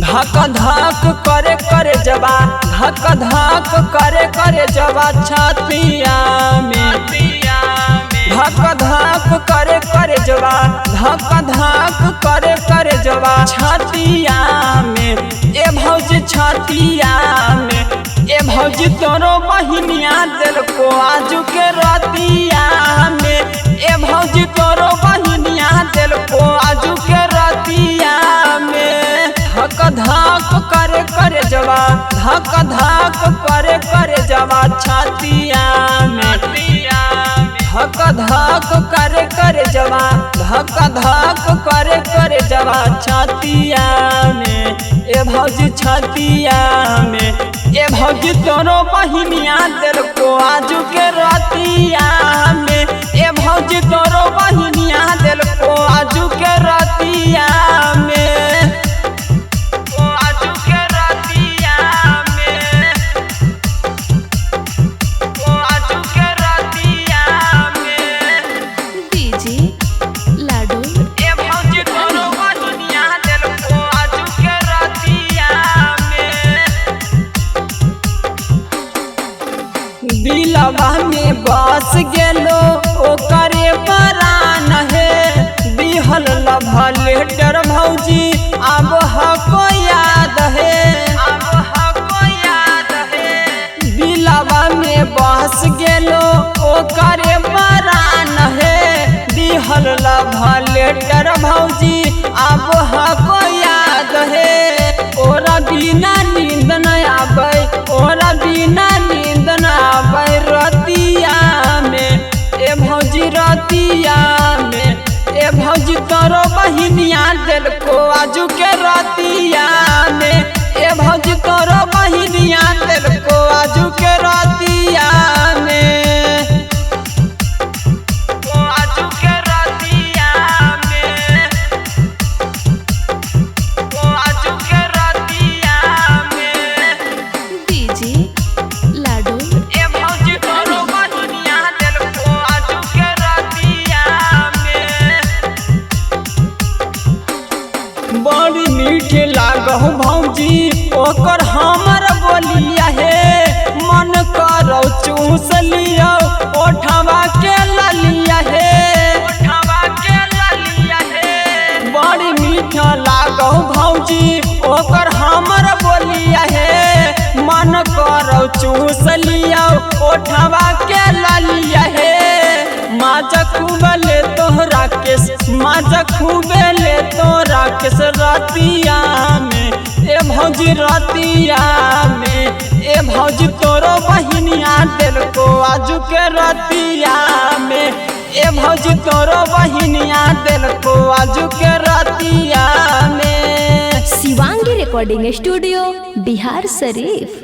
धक धक करे जवा, धक धक करे जवा छातिया में, धक धक करे जवा, धक धक करे जवा छातिया में। ए भौजी छातिया में, ए भौजी तोरो बहिनिया दिल को आजू के रतिया में। ए भौजी तोरो बहिनिया दिल को आजू के रतिया में। धक धक करे जवा, धक धक करे जवा छातिया में, धक धक करे जवा, धक धक करे जवा छातिया में। ए भौजी छातिया में, ए भौजी तोरो बहिनिया दिल को आजू के रतिया में। ए भौजी तोरो बहिनिया दिल को आजू के रतिया में, आजू के रतिया में, आजू के रतिया में। डीजे लाडू ए भौजी तोरो बहिनिया दिल को आजू के रतिया में। दिलवा में बस गेलो ओकरे परान है, दिहल लभ लेटर भौजी अब हको याद है, अब हको याद है। दिलवा में बस गेलो ओकरे परान है, दिहल लभ लेटर भौजी अब हको याद है। ओरा बिना नींद न आबै, ओरा बिना नींद न आबै रतिया में। ए भौजी रतिया में, ए भौजी तोरो बहिनिया दिल को आजू के रतिया में। ए भौजी तोरो बहिनिया दिल को आजू के रतिया में, आजू के रतिया में, आजू के रतिया में। डीजे लाडू ए भौजी तोरो बहिनिया दिल को आजू के रतिया में। बड़ी मीठ लागहु भौजी ओकर हमर बोलिया हे, मन करो चूस लियो ओठवा के ललिया हे, ओठवा के ललिया हे। बड़ी मीठ लागहु भौजी ओकर हमर बोलिया हे, मन करो चूस लियो ओठवा के ललिया हे। माजा खूबले तोहरा के, माजा खूबले तोरा के रतिया में। ए भौजी रतिया में, ए भौजी तोरो बहिनिया दिल को आजू के रतिया में। ए भौजी तोरो बहिनिया दिल को आजू के रतिया में। Shivangi recording studio Bihar Sharif.